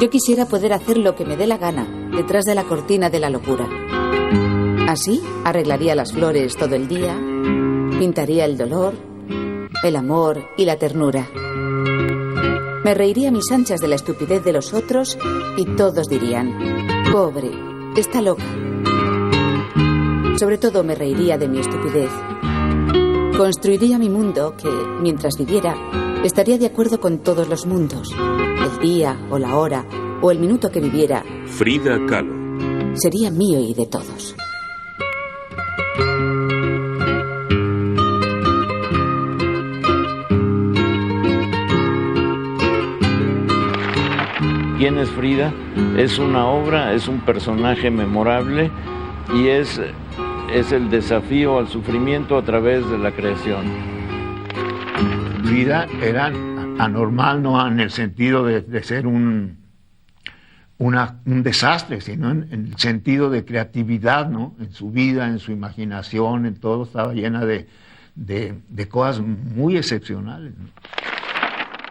Yo quisiera poder hacer lo que me dé la gana detrás de la cortina de la locura. Así arreglaría las flores todo el día, pintaría el dolor, el amor y la ternura. Me reiría a mis anchas de la estupidez de los otros y todos dirían: pobre, está loca. Sobre todo me reiría de mi estupidez. Construiría mi mundo que, mientras viviera, estaría de acuerdo con todos los mundos. El día o la hora o el minuto que viviera, Frida Kahlo, sería mío y de todos. ¿Quién es Frida? Es una obra, es un personaje memorable y es el desafío al sufrimiento a través de la creación. Frida era anormal, no en el sentido de ser un desastre, sino en el sentido de creatividad, ¿no? En su vida, en su imaginación, en todo, estaba llena de cosas muy excepcionales, ¿no?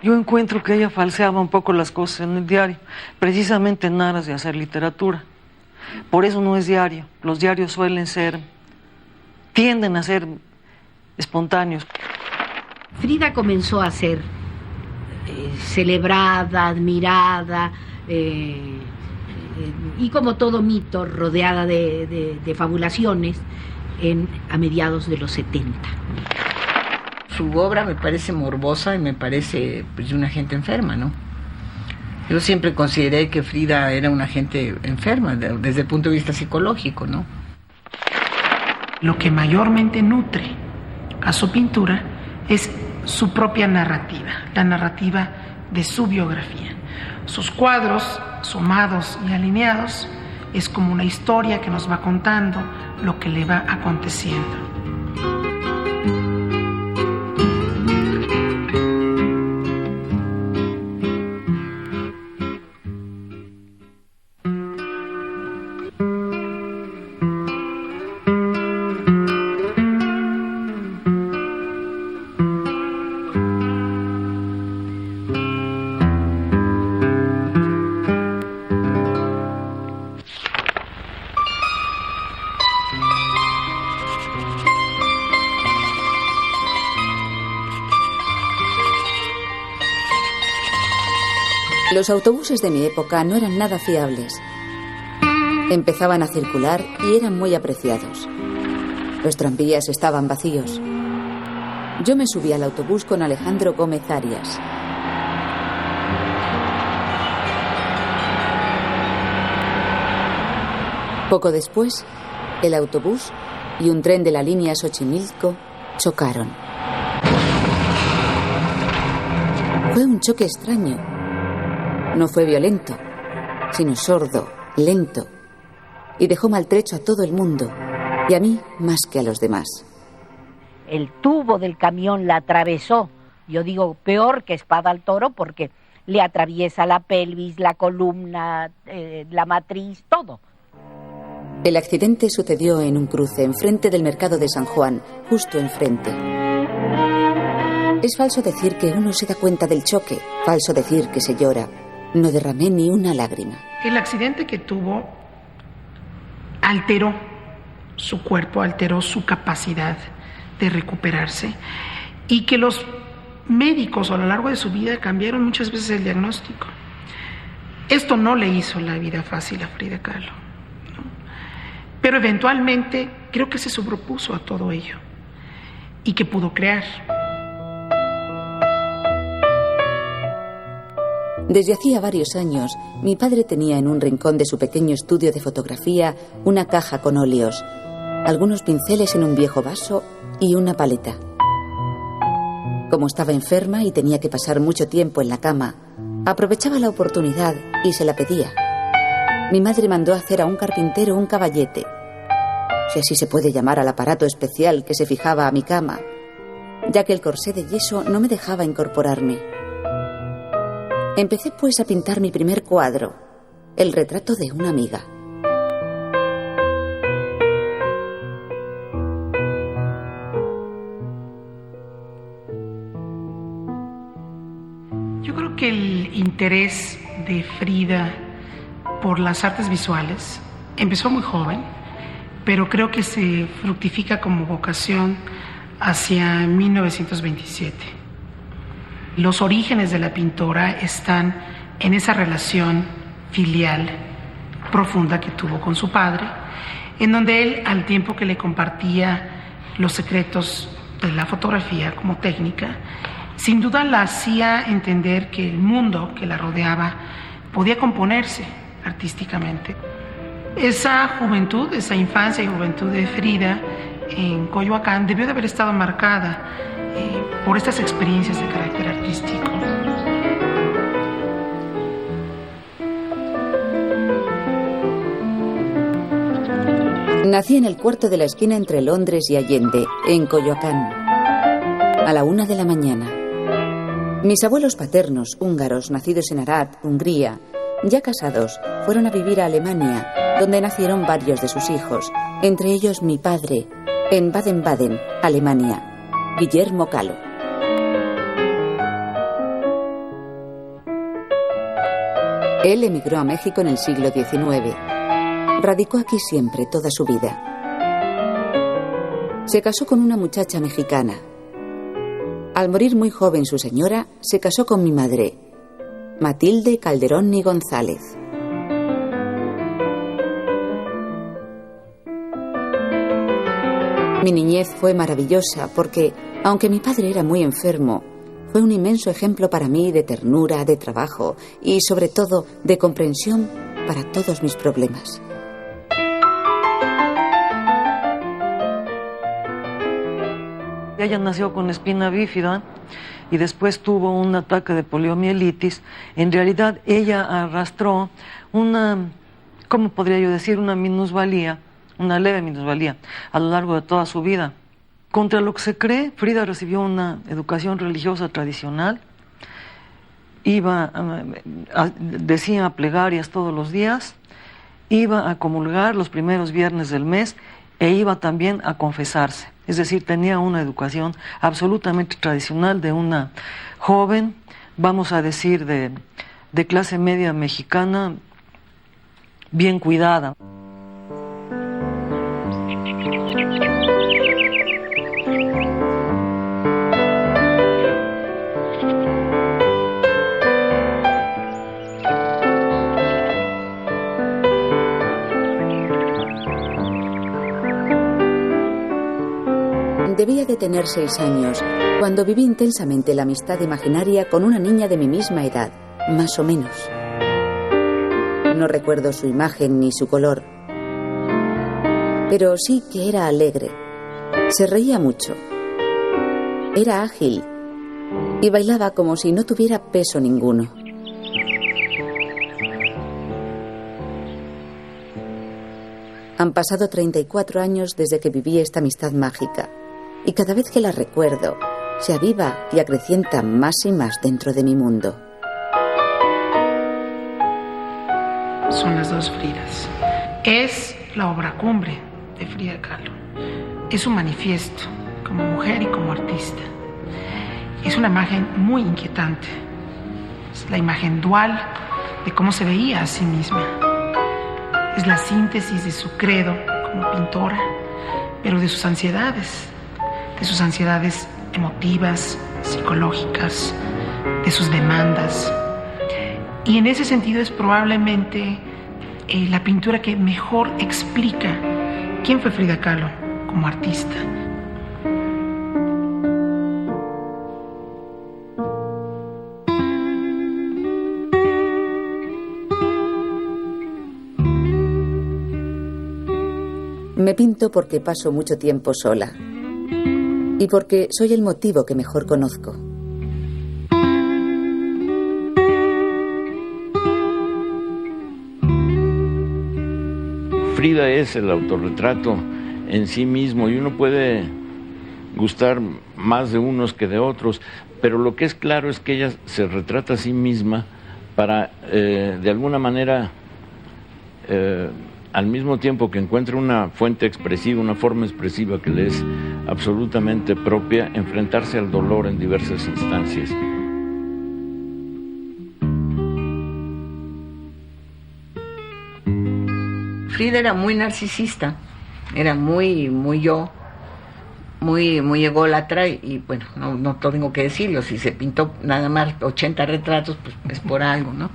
Yo encuentro que ella falseaba un poco las cosas en el diario, precisamente en aras de hacer literatura. Por eso no es diario. Los diarios tienden a ser espontáneos. Frida comenzó a ser celebrada, admirada, y como todo mito, rodeada de fabulaciones a mediados de los 70. Su obra me parece morbosa y me parece pues, de una gente enferma, ¿no? Yo siempre consideré que Frida era una gente enferma desde el punto de vista psicológico, ¿no? Lo que mayormente nutre a su pintura es su propia narrativa, la narrativa de su biografía. Sus cuadros, sumados y alineados, es como una historia que nos va contando lo que le va aconteciendo. Los autobuses de mi época no eran nada fiables. Empezaban a circular y eran muy apreciados. Los tranvías estaban vacíos. Yo me subí al autobús con Alejandro Gómez Arias. Poco después, el autobús y un tren de la línea Xochimilco chocaron. Fue un choque extraño. No fue violento, sino sordo, lento, y dejó maltrecho a todo el mundo, y a mí más que a los demás. El tubo del camión la atravesó, yo digo peor que espada al toro, porque le atraviesa la pelvis, la columna, la matriz, todo. El accidente sucedió en un cruce enfrente del mercado de San Juan, justo enfrente. Es falso decir que uno se da cuenta del choque, falso decir que se llora. No derramé ni una lágrima. El accidente que tuvo alteró su cuerpo, alteró su capacidad de recuperarse, y que los médicos a lo largo de su vida cambiaron muchas veces el diagnóstico. Esto no le hizo la vida fácil a Frida Kahlo, ¿no? Pero eventualmente creo que se sobrepuso a todo ello y que pudo crear. Desde hacía varios años, mi padre tenía en un rincón de su pequeño estudio de fotografía una caja con óleos, algunos pinceles en un viejo vaso y una paleta. Como estaba enferma y tenía que pasar mucho tiempo en la cama, aprovechaba la oportunidad y se la pedía. Mi madre mandó hacer a un carpintero un caballete, si así se puede llamar al aparato especial que se fijaba a mi cama, ya que el corsé de yeso no me dejaba incorporarme. Empecé pues a pintar mi primer cuadro, el retrato de una amiga. Yo creo que el interés de Frida por las artes visuales empezó muy joven, pero creo que se fructifica como vocación hacia 1927. Los orígenes de la pintora están en esa relación filial profunda que tuvo con su padre, en donde él, al tiempo que le compartía los secretos de la fotografía como técnica, sin duda la hacía entender que el mundo que la rodeaba podía componerse artísticamente. Esa juventud, esa infancia y juventud de Frida en Coyoacán debió de haber estado marcada por estas experiencias de carácter artístico. Nací en el cuarto de la esquina entre Londres y Allende, en Coyoacán, a la 1 de la mañana. Mis abuelos paternos, húngaros, nacidos en Arad, Hungría, ya casados, fueron a vivir a Alemania, donde nacieron varios de sus hijos, entre ellos mi padre, en Baden-Baden, Alemania, Guillermo Kahlo. Él emigró a México en el siglo XIX. Radicó aquí siempre, toda su vida. Se casó con una muchacha mexicana. Al morir muy joven su señora, se casó con mi madre, Matilde Calderón y González. Mi niñez fue maravillosa porque, aunque mi padre era muy enfermo, fue un inmenso ejemplo para mí de ternura, de trabajo y, sobre todo, de comprensión para todos mis problemas. Ella nació con espina bífida y después tuvo un ataque de poliomielitis. En realidad ella arrastró una, ¿cómo podría yo decir? Una minusvalía, una leve minusvalía a lo largo de toda su vida. Contra lo que se cree, Frida recibió una educación religiosa tradicional, decía plegarias todos los días, iba a comulgar los primeros viernes del mes e iba también a confesarse. Es decir, tenía una educación absolutamente tradicional de una joven, vamos a decir, de clase media mexicana, bien cuidada. Debía de tener 6 años, cuando viví intensamente la amistad imaginaria con una niña de mi misma edad, más o menos. No recuerdo su imagen ni su color, pero sí que era alegre. Se reía mucho. Era ágil y bailaba como si no tuviera peso ninguno. Han pasado 34 años desde que viví esta amistad mágica. Y cada vez que la recuerdo, se aviva y acrecienta más y más dentro de mi mundo. Son las dos Fridas. Es la obra cumbre de Frida Kahlo. Es un manifiesto como mujer y como artista. Es una imagen muy inquietante. Es la imagen dual de cómo se veía a sí misma. Es la síntesis de su credo como pintora, pero de sus ansiedades emotivas, psicológicas, de sus demandas. Y en ese sentido es probablemente la pintura que mejor explica quién fue Frida Kahlo como artista. Me pinto porque paso mucho tiempo sola. Y porque soy el motivo que mejor conozco. Frida es el autorretrato en sí mismo y uno puede gustar más de unos que de otros, pero lo que es claro es que ella se retrata a sí misma para, de alguna manera, al mismo tiempo que encuentra una fuente expresiva, una forma expresiva que le es absolutamente propia, enfrentarse al dolor en diversas instancias. Frida era muy narcisista, era muy yo, muy ególatra y bueno, no tengo que decirlo, si se pintó nada más 80 retratos, pues es por algo, ¿no?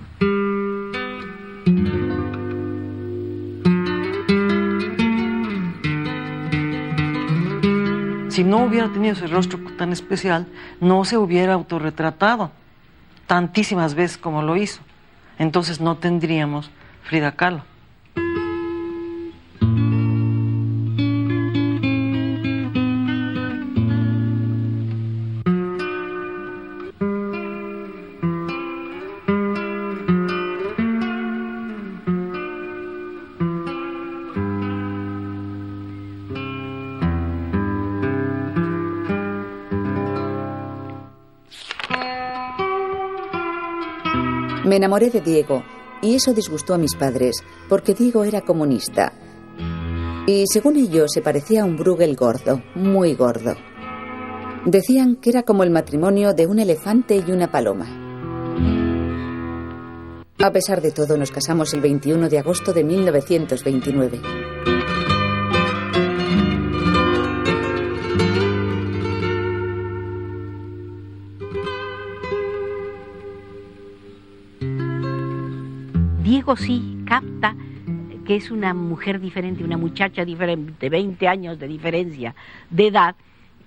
Si no hubiera tenido ese rostro tan especial, no se hubiera autorretratado tantísimas veces como lo hizo. Entonces no tendríamos Frida Kahlo. Me enamoré de Diego y eso disgustó a mis padres, porque Diego era comunista. Y según ellos se parecía a un Bruegel gordo, muy gordo. Decían que era como el matrimonio de un elefante y una paloma. A pesar de todo, nos casamos el 21 de agosto de 1929. Diego sí capta que es una mujer diferente, una muchacha diferente, 20 años de diferencia de edad,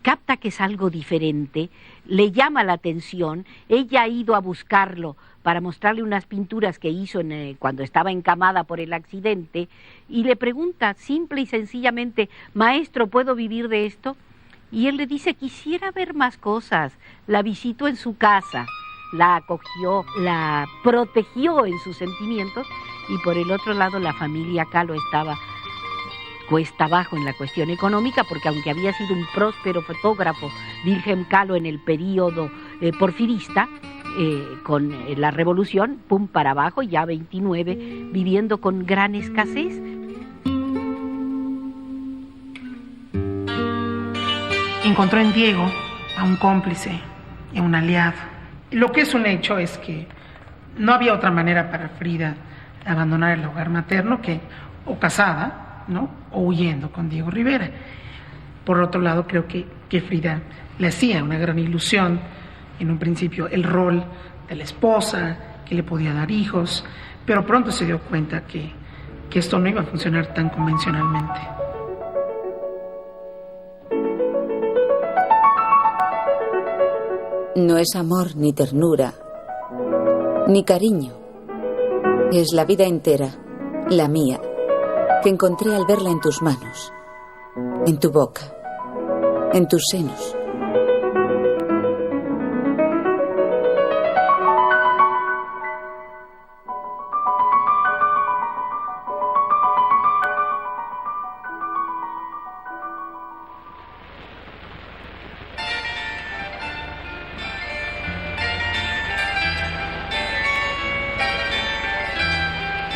capta que es algo diferente, le llama la atención, ella ha ido a buscarlo para mostrarle unas pinturas que hizo cuando estaba encamada por el accidente y le pregunta simple y sencillamente, maestro, ¿puedo vivir de esto? Y él le dice, quisiera ver más cosas, la visitó en su casa. La acogió, la protegió en sus sentimientos y por el otro lado la familia Kahlo estaba cuesta abajo en la cuestión económica porque aunque había sido un próspero fotógrafo Wilhelm Kahlo en el período porfirista, con la revolución, pum, para abajo, ya 29, viviendo con gran escasez. Encontró en Diego a un cómplice y a un aliado. Lo que es un hecho es que no había otra manera para Frida abandonar el hogar materno que o casada, ¿no?, o huyendo con Diego Rivera. Por otro lado, creo que Frida le hacía una gran ilusión, en un principio, el rol de la esposa, que le podía dar hijos, pero pronto se dio cuenta que esto no iba a funcionar tan convencionalmente. No es amor ni ternura, ni cariño. Es la vida entera, la mía, que encontré al verla en tus manos, en tu boca, en tus senos.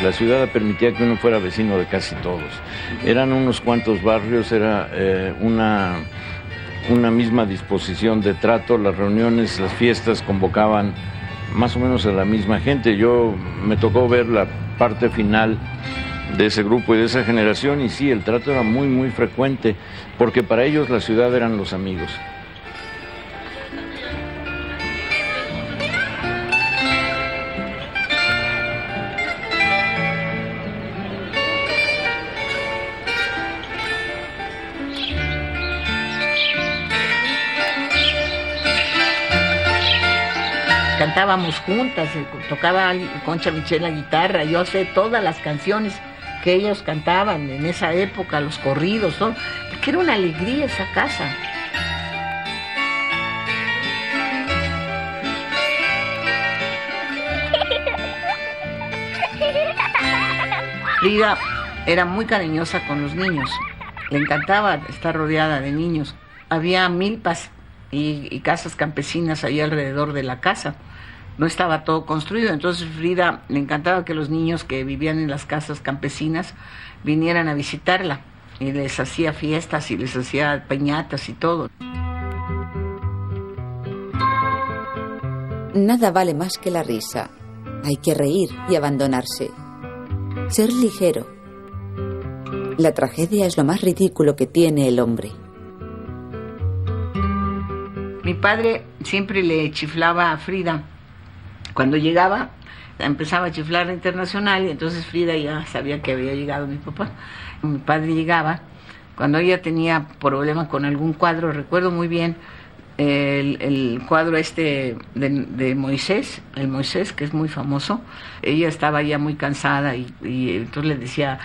La ciudad permitía que uno fuera vecino de casi todos. Eran unos cuantos barrios, era una misma disposición de trato. Las reuniones, las fiestas convocaban más o menos a la misma gente. Me tocó ver la parte final de ese grupo y de esa generación y sí, el trato era muy, muy frecuente, porque para ellos la ciudad eran los amigos. Cantábamos juntas, tocaba Concha Michel la guitarra, yo sé todas las canciones que ellos cantaban en esa época, los corridos, todo, porque era una alegría esa casa. Frida era muy cariñosa con los niños, le encantaba estar rodeada de niños. Había milpas y casas campesinas ahí alrededor de la casa. No estaba todo construido, entonces Frida le encantaba que los niños que vivían en las casas campesinas vinieran a visitarla y les hacía fiestas y les hacía piñatas y todo. Nada vale más que la risa. Hay que reír y abandonarse. Ser ligero. La tragedia es lo más ridículo que tiene el hombre. Mi padre siempre le chiflaba a Frida. Cuando llegaba, empezaba a chiflar Internacional y entonces Frida ya sabía que había llegado mi papá. Mi padre llegaba, cuando ella tenía problema con algún cuadro, recuerdo muy bien el cuadro de Moisés, el Moisés, que es muy famoso. Ella estaba ya muy cansada y entonces le decía,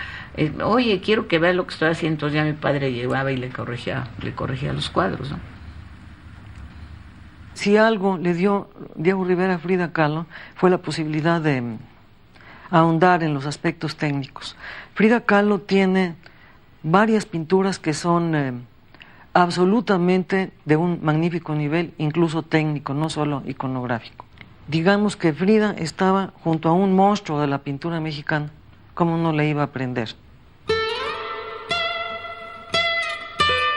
oye, quiero que veas lo que estoy haciendo. Entonces ya mi padre llegaba y le corregía los cuadros, ¿no? Si algo le dio Diego Rivera a Frida Kahlo fue la posibilidad de ahondar en los aspectos técnicos. Frida Kahlo tiene varias pinturas que son absolutamente de un magnífico nivel, incluso técnico, no solo iconográfico. Digamos que Frida estaba junto a un monstruo de la pintura mexicana. ¿Cómo no le iba a aprender?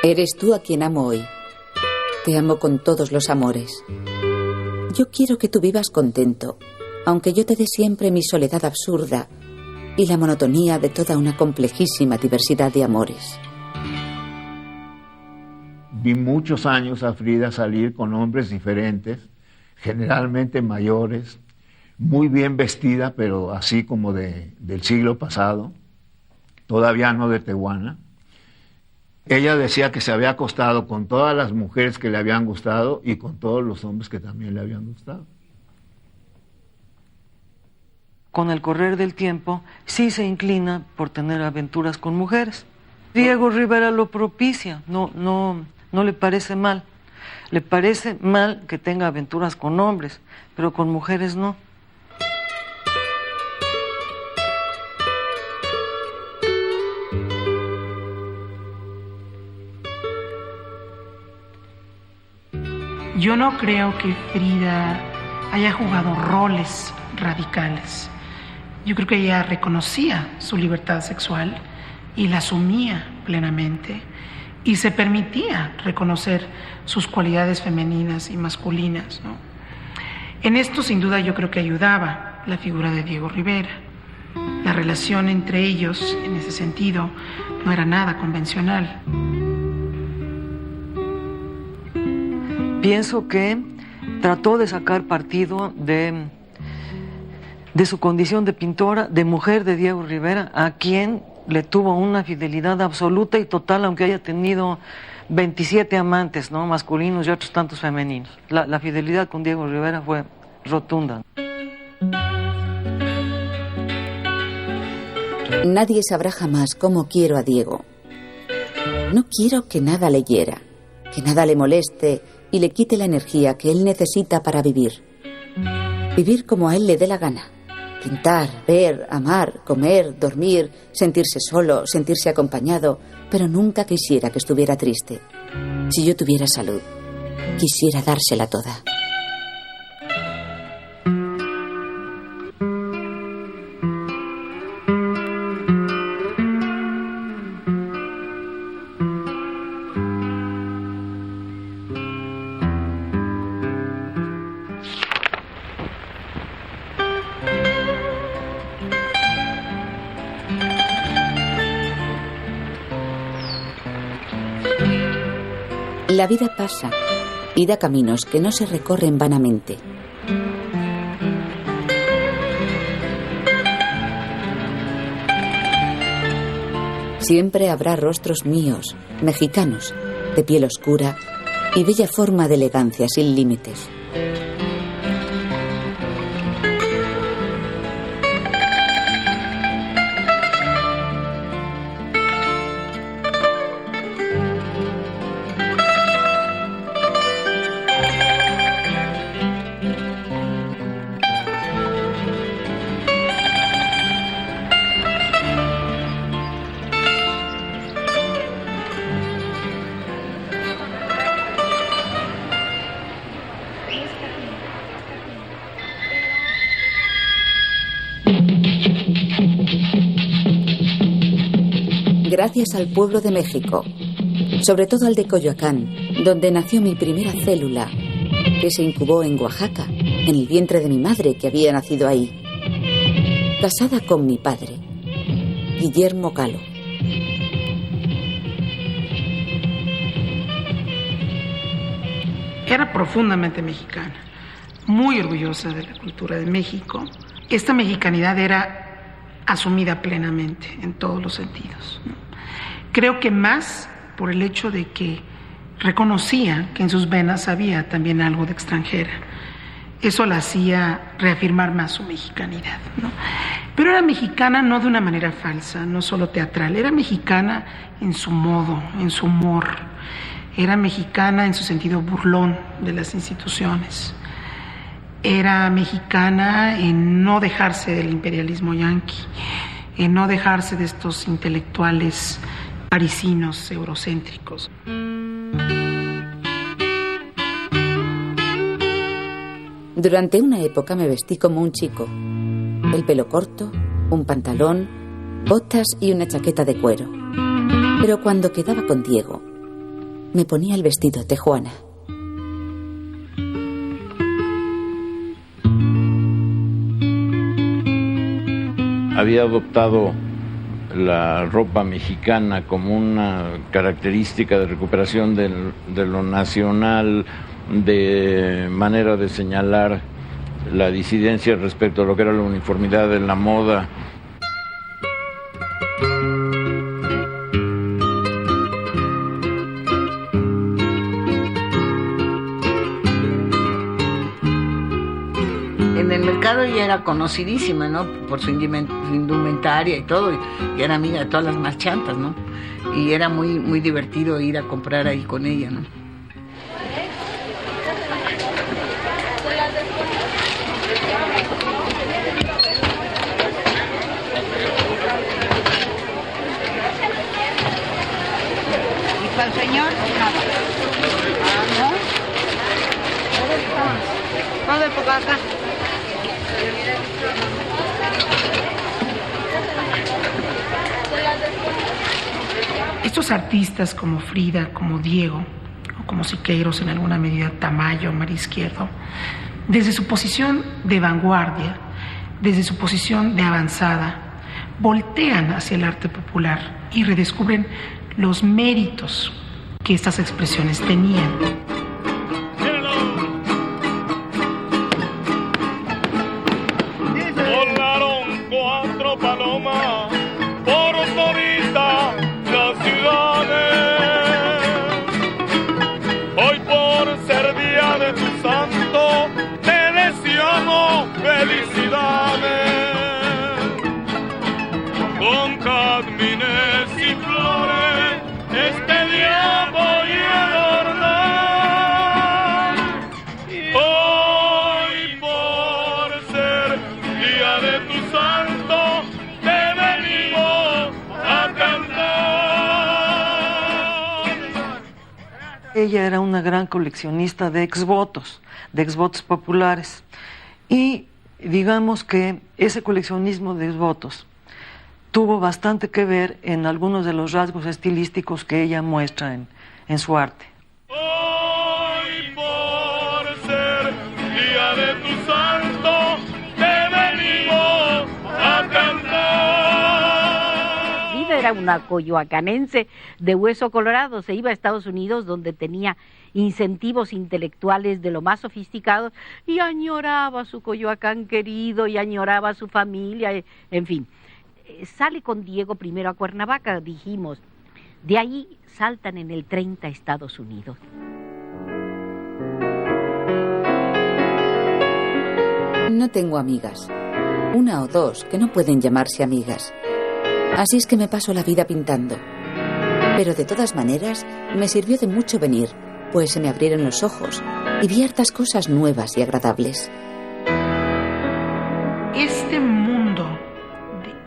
Eres tú a quien amo hoy. Te amo con todos los amores. Yo quiero que tú vivas contento, aunque yo te dé siempre mi soledad absurda y la monotonía de toda una complejísima diversidad de amores. Vi muchos años a Frida salir con hombres diferentes, generalmente mayores, muy bien vestida, pero así como del siglo pasado, todavía no de Tehuana. Ella decía que se había acostado con todas las mujeres que le habían gustado y con todos los hombres que también le habían gustado. Con el correr del tiempo, sí se inclina por tener aventuras con mujeres. Diego Rivera lo propicia, no le parece mal. Le parece mal que tenga aventuras con hombres, pero con mujeres no. Yo no creo que Frida haya jugado roles radicales. Yo creo que ella reconocía su libertad sexual y la asumía plenamente y se permitía reconocer sus cualidades femeninas y masculinas, ¿no? En esto sin duda yo creo que ayudaba la figura de Diego Rivera. La relación entre ellos en ese sentido no era nada convencional. Pienso que trató de sacar partido de su condición de pintora, de mujer de Diego Rivera, a quien le tuvo una fidelidad absoluta y total, aunque haya tenido 27 amantes, ¿no?, masculinos y otros tantos femeninos. La fidelidad con Diego Rivera fue rotunda. Nadie sabrá jamás cómo quiero a Diego. No quiero que nada le hiera, que nada le moleste y le quite la energía que él necesita para vivir. Vivir como a él le dé la gana. Pintar, ver, amar, comer, dormir, sentirse solo, sentirse acompañado, pero nunca quisiera que estuviera triste. Si yo tuviera salud, quisiera dársela toda. La vida pasa y da caminos que no se recorren vanamente. Siempre habrá rostros míos, mexicanos, de piel oscura y bella forma de elegancia sin límites. Gracias al pueblo de México, sobre todo al de Coyoacán, donde nació mi primera célula, que se incubó en Oaxaca, en el vientre de mi madre, que había nacido ahí, casada con mi padre, Guillermo Kahlo. era profundamente mexicana, muy orgullosa de la cultura de México. Esta mexicanidad era asumida plenamente en todos los sentidos, ¿no? Creo que más por el hecho de que reconocía que en sus venas había también algo de extranjera. Eso la hacía reafirmar más su mexicanidad, ¿no? Pero era mexicana no de una manera falsa, no solo teatral, era mexicana en su modo, en su humor, era mexicana en su sentido burlón de las instituciones, era mexicana en no dejarse del imperialismo yanqui, en no dejarse de estos intelectuales parisinos eurocéntricos. Durante una época me vestí como un chico. El pelo corto, un pantalón, botas y una chaqueta de cuero. Pero cuando quedaba con Diego, me ponía el vestido de Juana. Había adoptado la ropa mexicana como una característica de recuperación de lo nacional, de manera de señalar la disidencia respecto a lo que era la uniformidad de la moda. En el mercado ella era conocidísima, ¿no? Por su indumentaria y todo, y era amiga de todas las marchantas, ¿no? Y era muy, muy divertido ir a comprar ahí con ella, ¿no? ¿Y para el señor? Nada. ¿No? ¿Dónde por acá? Estos artistas como Frida, como Diego, o como Siqueiros en alguna medida, Tamayo, María Izquierdo, desde su posición de vanguardia, desde su posición de avanzada, voltean hacia el arte popular y redescubren los méritos que estas expresiones tenían. Volaron 4 palomas por todita las ciudades. Hoy por ser día de tu santo te deseamos felicidades. Con jazmines y flores este día voy a adornar. Hoy por ser día de tu santo te venimos a cantar. Ella era una gran coleccionista de exvotos populares. Y digamos que ese coleccionismo de exvotos tuvo bastante que ver en algunos de los rasgos estilísticos que ella muestra en su arte. Hoy por ser día de tu santo te venimos a cantar. Frida era una coyoacanense de hueso colorado, se iba a Estados Unidos donde tenía incentivos intelectuales de lo más sofisticados y añoraba a su Coyoacán querido y añoraba a su familia, en fin. Sale con Diego primero a Cuernavaca, dijimos. De ahí saltan en el 30 a Estados Unidos. No tengo amigas. Una o dos que no pueden llamarse amigas. Así es que me paso la vida pintando. Pero de todas maneras me sirvió de mucho venir, pues se me abrieron los ojos y vi hartas cosas nuevas y agradables. Este mundo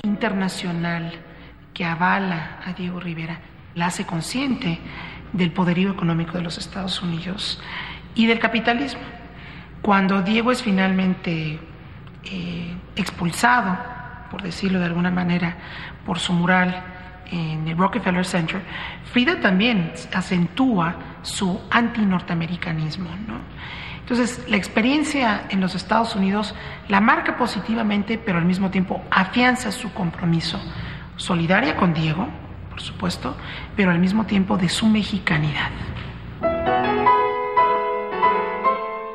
internacional que avala a Diego Rivera la hace consciente del poderío económico de los Estados Unidos y del capitalismo. Cuando Diego es finalmente expulsado, por decirlo de alguna manera, por su mural en el Rockefeller Center, Frida también acentúa su antinorteamericanismo, ¿no? Entonces, la experiencia en los Estados Unidos la marca positivamente, pero al mismo tiempo afianza su compromiso, solidaria con Diego, por supuesto, pero al mismo tiempo de su mexicanidad.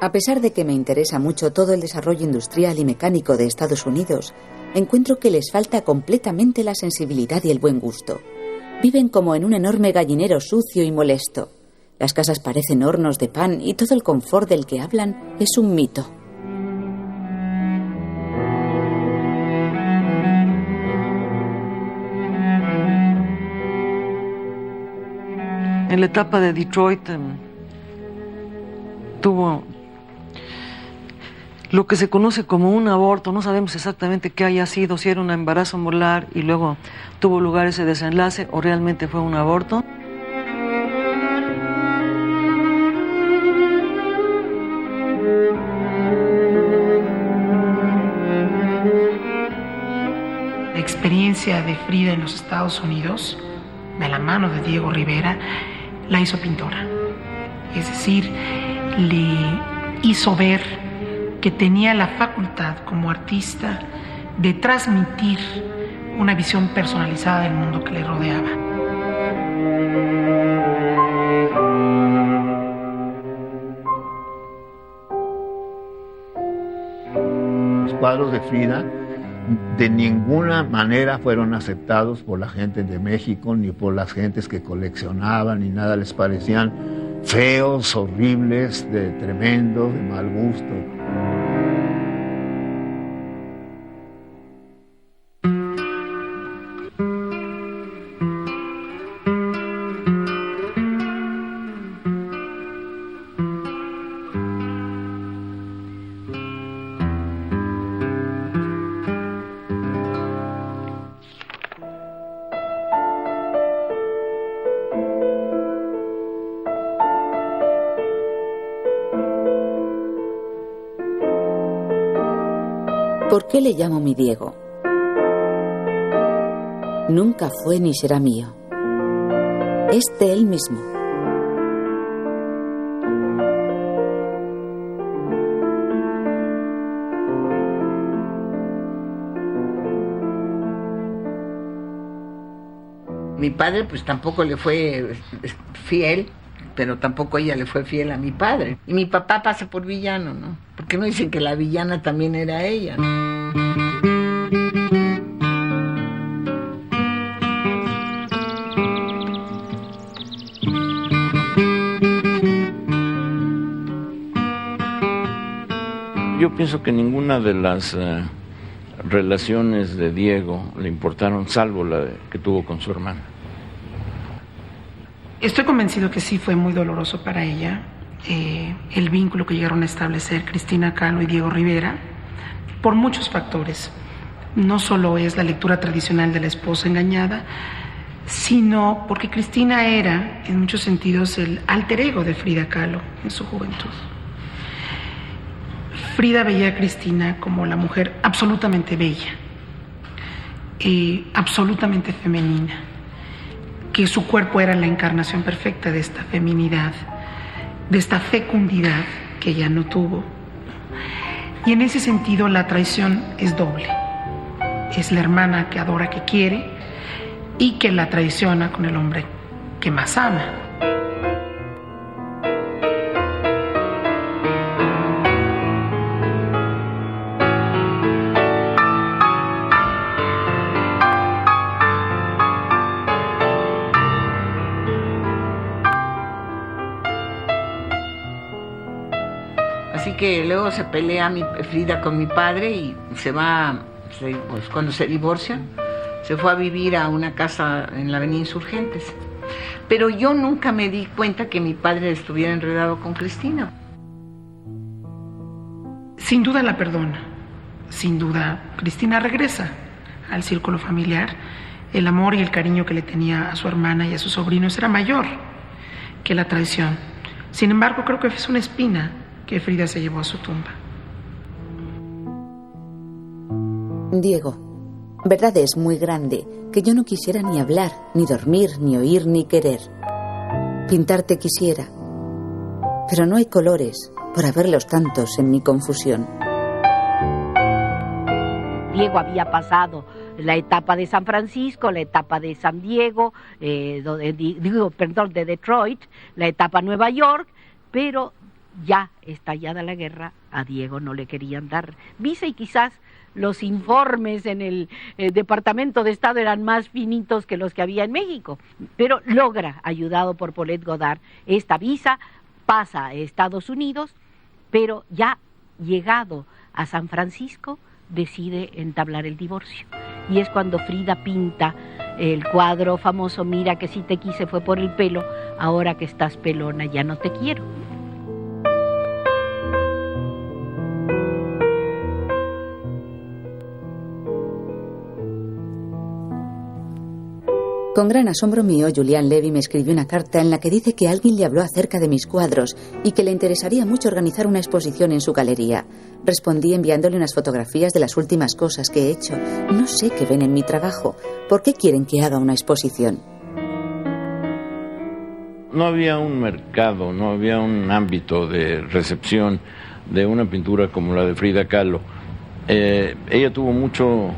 A pesar de que me interesa mucho todo el desarrollo industrial y mecánico de Estados Unidos, encuentro que les falta completamente la sensibilidad y el buen gusto. Viven como en un enorme gallinero sucio y molesto. Las casas parecen hornos de pan y todo el confort del que hablan es un mito. En la etapa de Detroit tuvo lo que se conoce como un aborto. No sabemos exactamente qué haya sido, si era un embarazo molar y luego tuvo lugar ese desenlace o realmente fue un aborto. La experiencia de Frida en los Estados Unidos, de la mano de Diego Rivera, la hizo pintora. Es decir, le hizo ver que tenía la facultad como artista de transmitir una visión personalizada del mundo que le rodeaba. Los cuadros de Frida de ninguna manera fueron aceptados por la gente de México, ni por las gentes que coleccionaban, ni nada. Les parecían feos, horribles, tremendos, de mal gusto. ¿Por qué le llamo mi Diego? Nunca fue ni será mío. Es de él mismo. Mi padre pues tampoco le fue fiel, pero tampoco ella le fue fiel a mi padre. Y mi papá pasa por villano, ¿no? Porque no dicen que la villana también era ella, ¿no? Yo pienso que ninguna de las relaciones de Diego le importaron, salvo la que tuvo con su hermana. Estoy convencido que sí fue muy doloroso para ella el vínculo que llegaron a establecer Cristina Kahlo y Diego Rivera, por muchos factores. No solo es la lectura tradicional de la esposa engañada, sino porque Cristina era, en muchos sentidos, el alter ego de Frida Kahlo en su juventud. Frida veía a Cristina como la mujer absolutamente bella, absolutamente femenina, que su cuerpo era la encarnación perfecta de esta feminidad, de esta fecundidad que ella no tuvo. Y en ese sentido la traición es doble. Es la hermana que adora, que quiere, y que la traiciona con el hombre que más ama. Así que luego se pelea Frida con mi padre y se va, pues cuando se divorcian, se fue a vivir a una casa en la avenida Insurgentes. Pero yo nunca me di cuenta que mi padre estuviera enredado con Cristina. Sin duda la perdona, sin duda Cristina regresa al círculo familiar. El amor y el cariño que le tenía a su hermana y a sus sobrinos era mayor que la traición. Sin embargo, creo que es una espina que Frida se llevó a su tumba. Diego, verdad es muy grande que yo no quisiera ni hablar, ni dormir, ni oír, ni querer. Pintarte quisiera, pero no hay colores por haberlos tantos en mi confusión. Diego había pasado la etapa de San Francisco, la etapa de San Diego, de Detroit, la etapa Nueva York, pero ya estallada la guerra, a Diego no le querían dar visa y quizás los informes en el Departamento de Estado eran más finitos que los que había en México. Pero logra, ayudado por Paulette Goddard, esta visa, pasa a Estados Unidos, pero ya llegado a San Francisco decide entablar el divorcio. Y es cuando Frida pinta el cuadro famoso, mira que si te quise fue por el pelo, ahora que estás pelona ya no te quiero. Con gran asombro mío, Julián Levy me escribió una carta en la que dice que alguien le habló acerca de mis cuadros y que le interesaría mucho organizar una exposición en su galería. Respondí enviándole unas fotografías de las últimas cosas que he hecho. No sé qué ven en mi trabajo. ¿Por qué quieren que haga una exposición? No había un mercado, no había un ámbito de recepción de una pintura como la de Frida Kahlo. Ella tuvo mucho...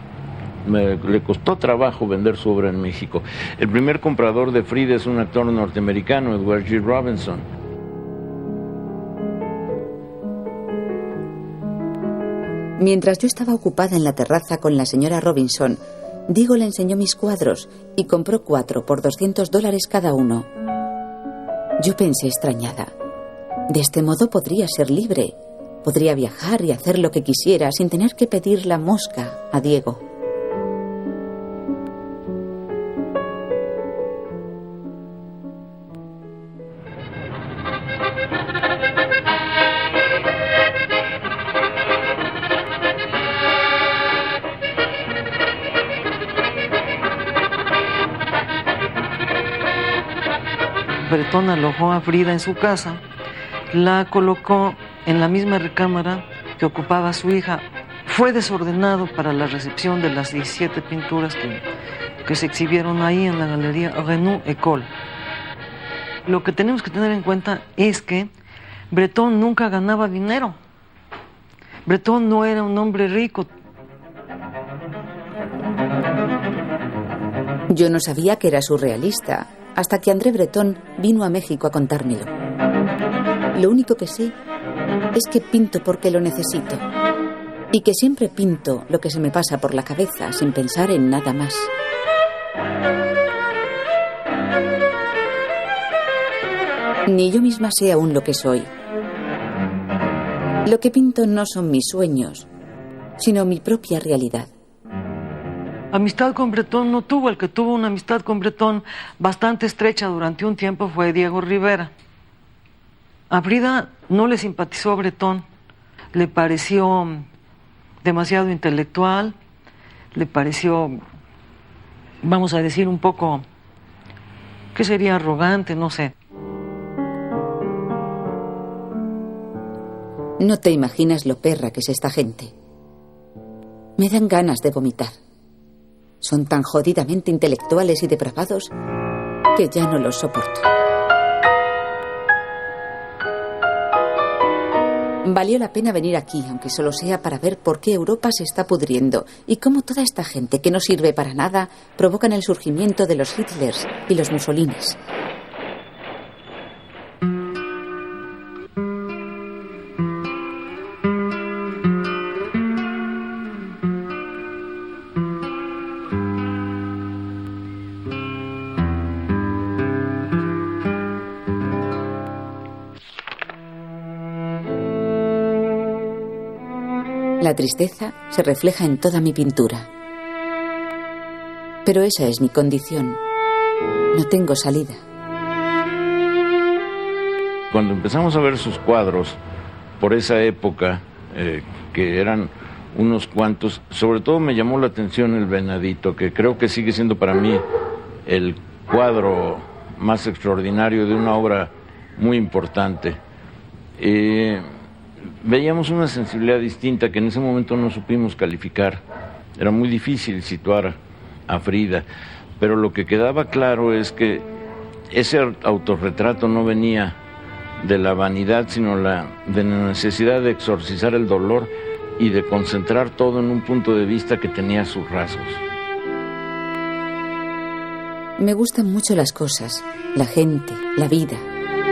le costó trabajo vender su obra en México. El primer comprador de Frida es un actor norteamericano, Edward G. Robinson. Mientras yo estaba ocupada en la terraza con la señora Robinson, Diego le enseñó mis cuadros y compró 4 por $200 cada uno. Yo pensé extrañada. De este modo podría ser libre. Podría viajar y hacer lo que quisiera sin tener que pedir la mosca a Diego. Bretón alojó a Frida en su casa, la colocó en la misma recámara que ocupaba su hija. Fue desordenado para la recepción de las 17 pinturas que se exhibieron ahí en la galería Renaud École. Lo que tenemos que tener en cuenta es que Bretón nunca ganaba dinero. Bretón no era un hombre rico. Yo no sabía que era surrealista, hasta que André Breton vino a México a contármelo. Lo único que sé es que pinto porque lo necesito, y que siempre pinto lo que se me pasa por la cabeza sin pensar en nada más. Ni yo misma sé aún lo que soy. Lo que pinto no son mis sueños, sino mi propia realidad. Amistad con Bretón no tuvo. El que tuvo una amistad con Bretón bastante estrecha durante un tiempo fue Diego Rivera. A Frida no le simpatizó Bretón, le pareció demasiado intelectual, le pareció, vamos a decir, un poco, ¿qué sería? Arrogante, no sé. No te imaginas lo perra que es esta gente. Me dan ganas de vomitar. Son tan jodidamente intelectuales y depravados que ya no los soporto. Valió la pena venir aquí, aunque solo sea para ver por qué Europa se está pudriendo y cómo toda esta gente que no sirve para nada provocan el surgimiento de los Hitlers y los Mussolinis. La tristeza se refleja en toda mi pintura. Pero esa es mi condición. No tengo salida. Cuando empezamos a ver sus cuadros, por esa época, que eran unos cuantos, sobre todo me llamó la atención el Venadito, que creo que sigue siendo para mí el cuadro más extraordinario de una obra muy importante. Veíamos una sensibilidad distinta que en ese momento no supimos calificar. Era muy difícil situar a Frida, pero lo que quedaba claro es que ese autorretrato no venía de la vanidad, sino de la necesidad de exorcizar el dolor y de concentrar todo en un punto de vista que tenía sus rasgos. Me gustan mucho las cosas, la gente, la vida.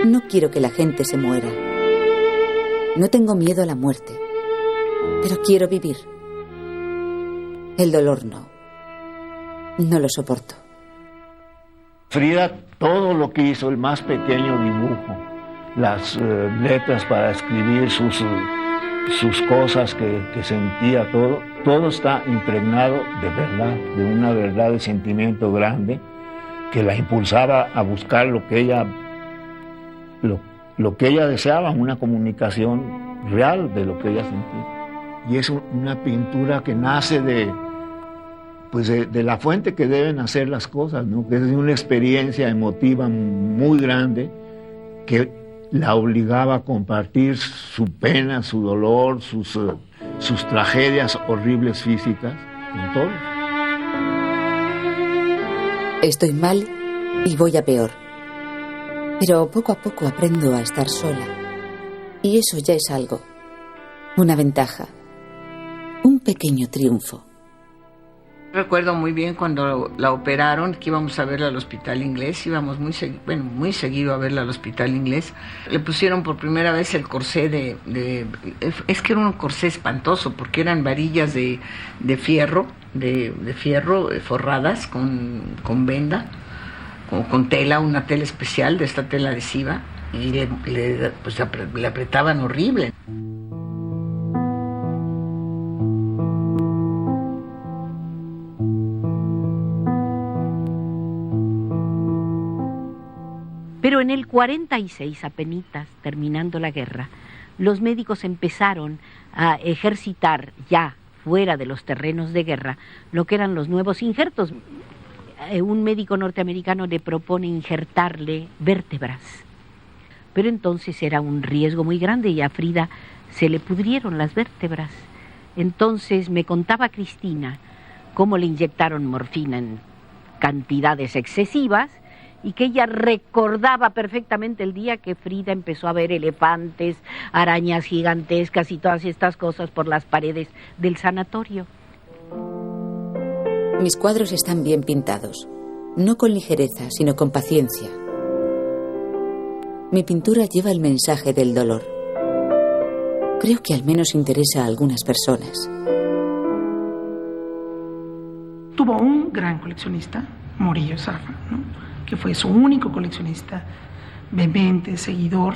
No quiero que la gente se muera. No tengo miedo a la muerte, pero quiero vivir. El dolor no. No lo soporto. Frida, todo lo que hizo, el más pequeño dibujo, las letras para escribir sus cosas que sentía, todo está impregnado de verdad, de una verdad de sentimiento grande que la impulsaba a buscar lo que ella deseaba, una comunicación real de lo que ella sentía. Y es una pintura que nace de la fuente que deben hacer las cosas, ¿no? Que es de una experiencia emotiva muy grande que la obligaba a compartir su pena, su dolor, sus tragedias horribles físicas con todos. Estoy mal y voy a peor. Pero poco a poco aprendo a estar sola. Y eso ya es algo. Una ventaja. Un pequeño triunfo. Recuerdo muy bien cuando la operaron, que íbamos a verla al hospital inglés, íbamos muy seguido a verla al hospital inglés. Le pusieron por primera vez el corsé es que era un corsé espantoso, porque eran varillas de fierro, forradas con venda, con tela, una tela especial, de esta tela adhesiva, y le apretaban horrible. Pero en el 46, apenitas terminando la guerra, los médicos empezaron a ejercitar ya fuera de los terrenos de guerra lo que eran los nuevos injertos. Un médico norteamericano le propone injertarle vértebras, pero entonces era un riesgo muy grande y a Frida se le pudrieron las vértebras. Entonces me contaba Cristina cómo le inyectaron morfina en cantidades excesivas y que ella recordaba perfectamente el día que Frida empezó a ver elefantes, arañas gigantescas y todas estas cosas por las paredes del sanatorio. Mis cuadros están bien pintados, no con ligereza, sino con paciencia. Mi pintura lleva el mensaje del dolor. Creo que al menos interesa a algunas personas. Tuvo un gran coleccionista, Morillo Zafra, ¿no? Que fue su único coleccionista, vehemente, seguidor,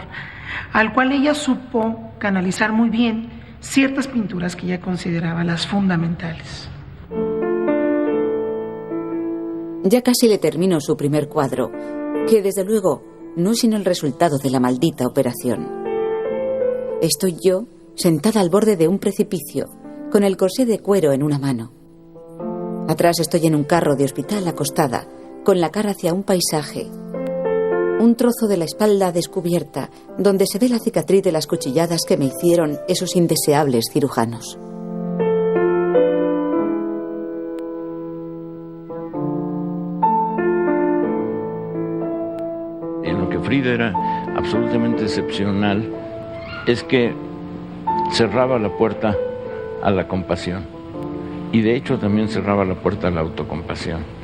al cual ella supo canalizar muy bien ciertas pinturas que ella consideraba las fundamentales. Ya casi le termino su primer cuadro, que desde luego no es sino el resultado de la maldita operación. Estoy yo sentada al borde de un precipicio, con el corsé de cuero en una mano. Atrás estoy en un carro de hospital acostada, con la cara hacia un paisaje. Un trozo de la espalda descubierta, donde se ve la cicatriz de las cuchilladas que me hicieron esos indeseables cirujanos. En lo que Frida era absolutamente excepcional es que cerraba la puerta a la compasión y de hecho también cerraba la puerta a la autocompasión.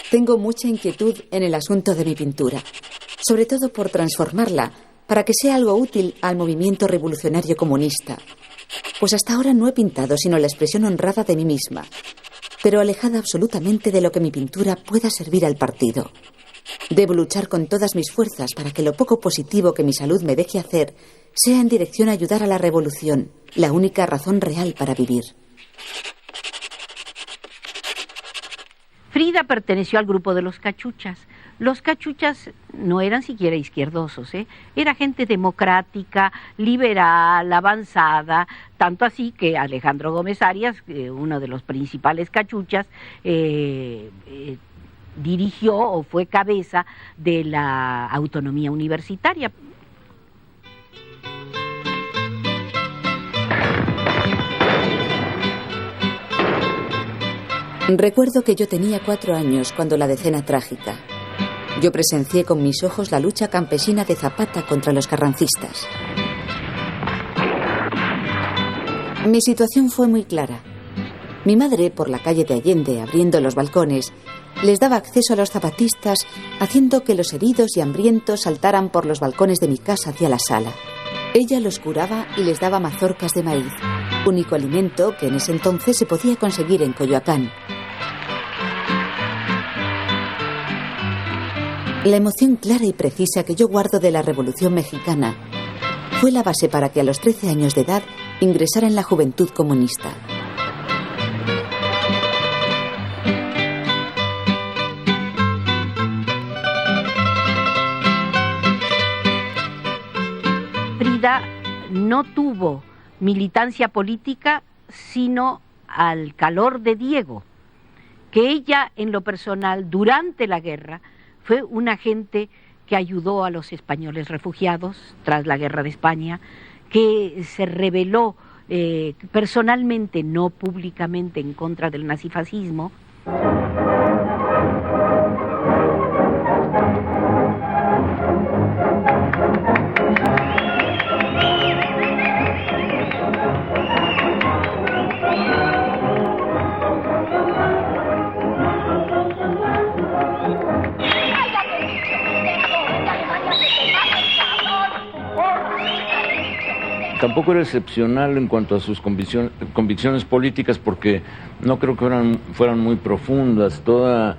Tengo mucha inquietud en el asunto de mi pintura, sobre todo por transformarla para que sea algo útil al movimiento revolucionario comunista. Pues hasta ahora no he pintado sino la expresión honrada de mí misma, pero alejada absolutamente de lo que mi pintura pueda servir al partido. Debo luchar con todas mis fuerzas para que lo poco positivo que mi salud me deje hacer sea en dirección a ayudar a la revolución, la única razón real para vivir. Frida perteneció al grupo de los cachuchas. Los cachuchas no eran siquiera izquierdosos, Era gente democrática, liberal, avanzada, tanto así que Alejandro Gómez Arias, uno de los principales cachuchas, dirigió o fue cabeza de la autonomía universitaria. Recuerdo que yo tenía 4 años cuando la decena trágica. Yo presencié con mis ojos la lucha campesina de Zapata contra los carrancistas. Mi situación fue muy clara. Mi madre, por la calle de Allende, abriendo los balcones, les daba acceso a los zapatistas, haciendo que los heridos y hambrientos saltaran por los balcones de mi casa hacia la sala. Ella los curaba y les daba mazorcas de maíz, único alimento que en ese entonces se podía conseguir en Coyoacán. La emoción clara y precisa que yo guardo de la Revolución Mexicana fue la base para que a los 13 años de edad ingresara en la Juventud Comunista. Frida no tuvo militancia política sino al calor de Diego, que ella en lo personal durante la guerra fue un agente que ayudó a los españoles refugiados tras la guerra de España, que se rebeló personalmente, no públicamente, en contra del nazifascismo. Tampoco era excepcional en cuanto a sus convicciones políticas, porque no creo que fueran muy profundas. Toda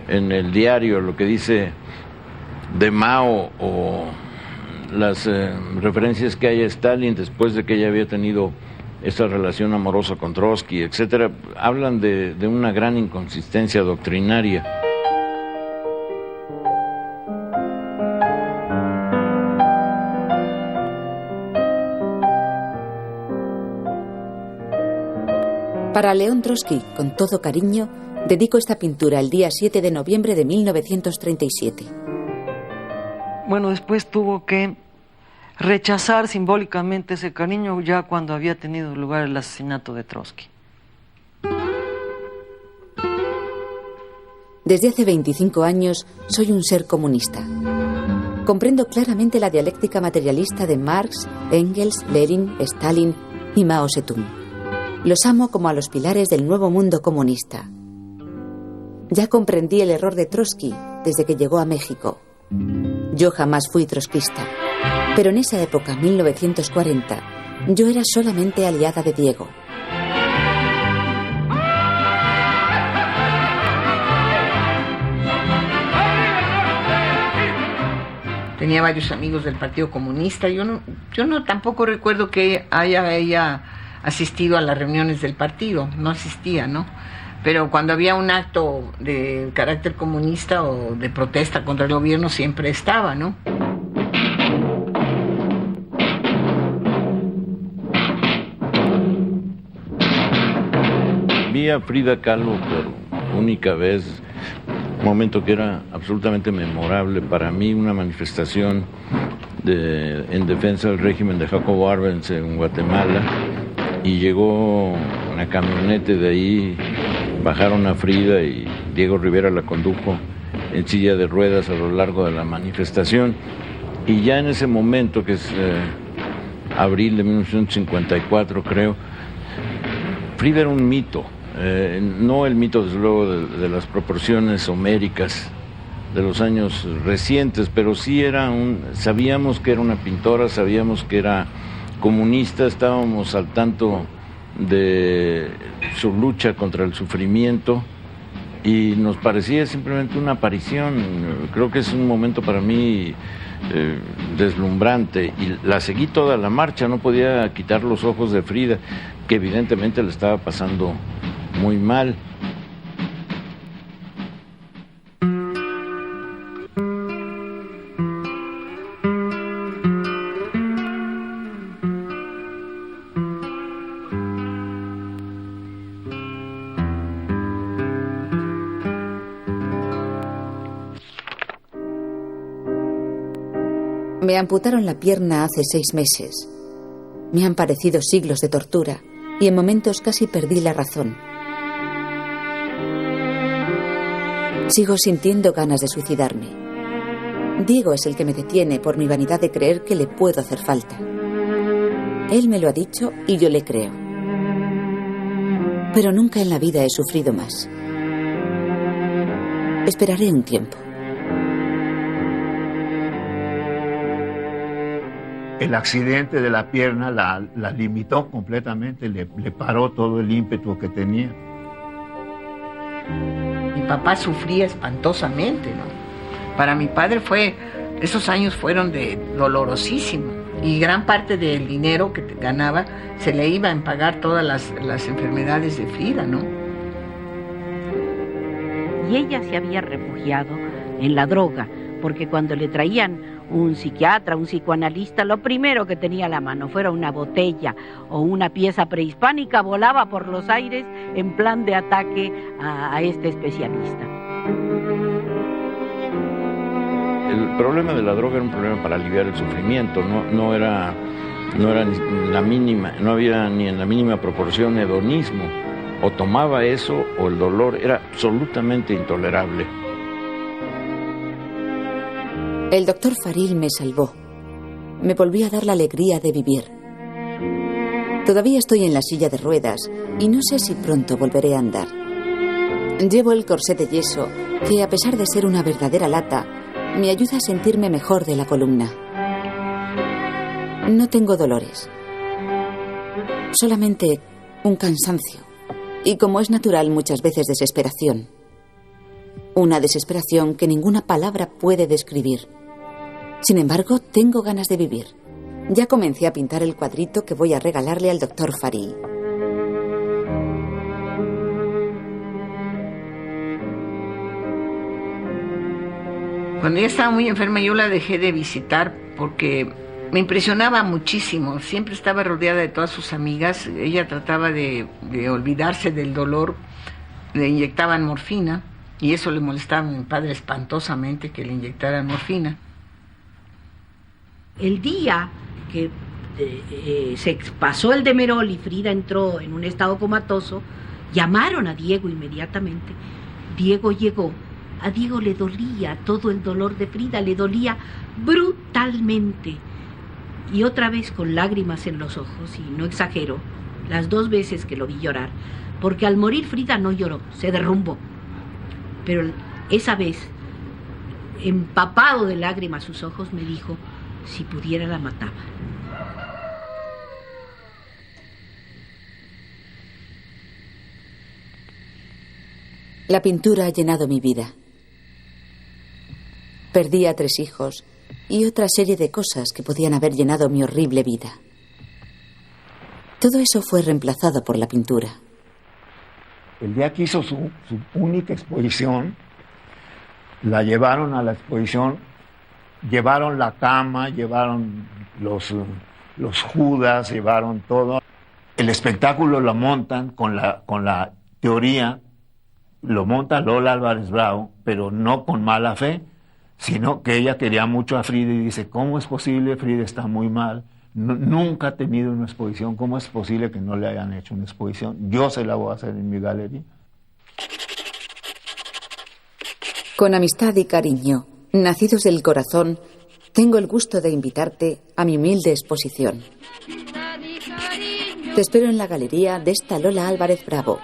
en el diario lo que dice de Mao o las referencias que hay a Stalin después de que ella había tenido esa relación amorosa con Trotsky, etcétera, hablan de una gran inconsistencia doctrinaria. Para León Trotsky, con todo cariño, dedico esta pintura el día 7 de noviembre de 1937. Bueno, después tuvo que rechazar simbólicamente ese cariño ya cuando había tenido lugar el asesinato de Trotsky. Desde hace 25 años soy un ser comunista. Comprendo claramente la dialéctica materialista de Marx, Engels, Lenin, Stalin y Mao Zedong. Los amo como a los pilares del nuevo mundo comunista. Ya comprendí el error de Trotsky desde que llegó a México. Yo jamás fui trotskista, pero en esa época, 1940, yo era solamente aliada de Diego. Tenía varios amigos del Partido Comunista. Yo no tampoco recuerdo que haya ella asistido a las reuniones del partido, no asistía, ¿no? Pero cuando había un acto de carácter comunista o de protesta contra el gobierno, siempre estaba, ¿no? Vi a Frida Kahlo por única vez, un momento que era absolutamente memorable para mí, una manifestación en defensa del régimen de Jacobo Arbenz en Guatemala. Y llegó una camioneta, de ahí bajaron a Frida y Diego Rivera la condujo en silla de ruedas a lo largo de la manifestación. Y ya en ese momento, que es abril de 1954 creo, Frida era un mito, no el mito desde luego de las proporciones homéricas de los años recientes, pero sí sabíamos que era una pintora, sabíamos que era comunista, estábamos al tanto de su lucha contra el sufrimiento y nos parecía simplemente una aparición. Creo que es un momento para mí deslumbrante y la seguí toda la marcha, no podía quitar los ojos de Frida, que evidentemente le estaba pasando muy mal. Me amputaron la pierna hace 6 meses. Me han parecido siglos de tortura y en momentos casi perdí la razón. Sigo sintiendo ganas de suicidarme. Diego es el que me detiene por mi vanidad de creer que le puedo hacer falta. Él me lo ha dicho y yo le creo. Pero nunca en la vida he sufrido más. Esperaré un tiempo. El accidente de la pierna la limitó completamente, le paró todo el ímpetu que tenía. Mi papá sufría espantosamente, ¿no? Para mi padre esos años fueron dolorosísimos. Y gran parte del dinero que ganaba se le iba en pagar todas las enfermedades de Frida, ¿no? Y ella se había refugiado en la droga, porque cuando le traían un psiquiatra, un psicoanalista, lo primero que tenía a la mano fuera una botella o una pieza prehispánica, volaba por los aires en plan de ataque a este especialista. El problema de la droga era un problema para aliviar el sufrimiento, no era ni la mínima, no había ni en la mínima proporción hedonismo. O tomaba eso o el dolor era absolutamente intolerable. El doctor Faril me salvó. Me volvió a dar la alegría de vivir. Todavía estoy en la silla de ruedas y no sé si pronto volveré a andar. Llevo el corsé de yeso que, a pesar de ser una verdadera lata, me ayuda a sentirme mejor de la columna. No tengo dolores. Solamente un cansancio. Y, como es natural, muchas veces desesperación. Una desesperación que ninguna palabra puede describir. Sin embargo, tengo ganas de vivir. Ya comencé a pintar el cuadrito que voy a regalarle al doctor Faril. Cuando ella estaba muy enferma, yo la dejé de visitar porque me impresionaba muchísimo. Siempre estaba rodeada de todas sus amigas. Ella trataba de olvidarse del dolor. Le inyectaban morfina y eso le molestaba a mi padre espantosamente, que le inyectaran morfina. El día que se pasó el Demerol y Frida entró en un estado comatoso, llamaron a Diego inmediatamente. Diego llegó. A Diego le dolía todo el dolor de Frida, le dolía brutalmente. Y otra vez con lágrimas en los ojos, y no exagero, las 2 veces que lo vi llorar, porque al morir Frida no lloró, se derrumbó. Pero esa vez, empapado de lágrimas sus ojos, me dijo, si pudiera la mataba. La pintura ha llenado mi vida. Perdí a 3 hijos y otra serie de cosas que podían haber llenado mi horrible vida. Todo eso fue reemplazado por la pintura. El día que hizo su única exposición, la llevaron a la exposición, llevaron la cama, llevaron los judas, llevaron todo. El espectáculo lo montan con la teoría, lo monta Lola Álvarez Bravo, pero no con mala fe, sino que ella quería mucho a Frida y dice, ¿cómo es posible? Frida está muy mal, nunca ha tenido una exposición, ¿cómo es posible que no le hayan hecho una exposición? Yo se la voy a hacer en mi galería. Con amistad y cariño, nacidos del corazón, tengo el gusto de invitarte a mi humilde exposición. Te espero en la galería de esta Lola Álvarez Bravo.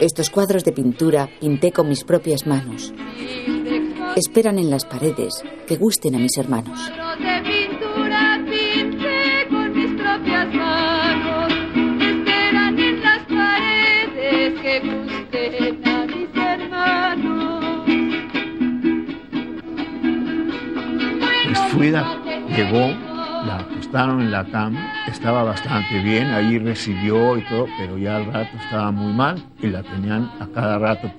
Estos cuadros de pintura pinté con mis propias manos. Esperan en las paredes que gusten a mis hermanos. De pintura pinté con mis propias manos. Esperan en las paredes que gusten a mis hermanos. Pues Frida llegó, la acostaron en la cama, estaba bastante bien, ahí recibió y todo, pero ya al rato estaba muy mal y la tenían a cada rato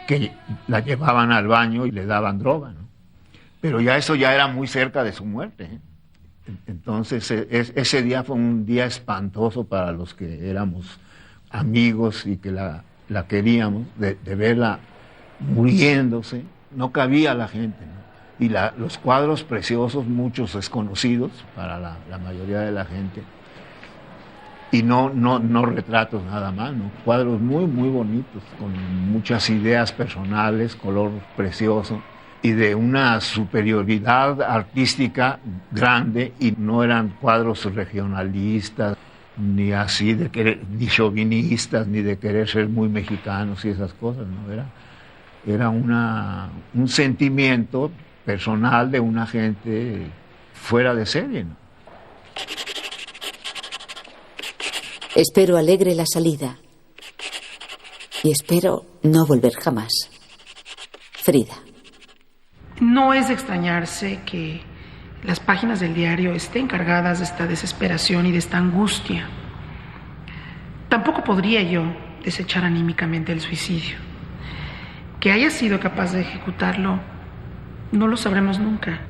que la llevaban al baño y le daban droga, ¿no? Pero ya eso ya era muy cerca de su muerte, ¿eh? Entonces ese día fue un día espantoso para los que éramos amigos y que la queríamos, de verla muriéndose. No cabía la gente, ¿no? Y los cuadros preciosos, muchos desconocidos para la mayoría de la gente. Y no retratos nada más, ¿no? Cuadros muy, muy bonitos, con muchas ideas personales, color precioso y de una superioridad artística grande, y no eran cuadros regionalistas, ni así ni chauvinistas, ni de querer ser muy mexicanos y esas cosas, ¿no? Era un sentimiento personal de una gente fuera de serie, ¿no? Espero alegre la salida. Y espero no volver jamás. Frida. No es de extrañarse que las páginas del diario estén cargadas de esta desesperación y de esta angustia. Tampoco podría yo desechar anímicamente el suicidio. Que haya sido capaz de ejecutarlo, no lo sabremos nunca.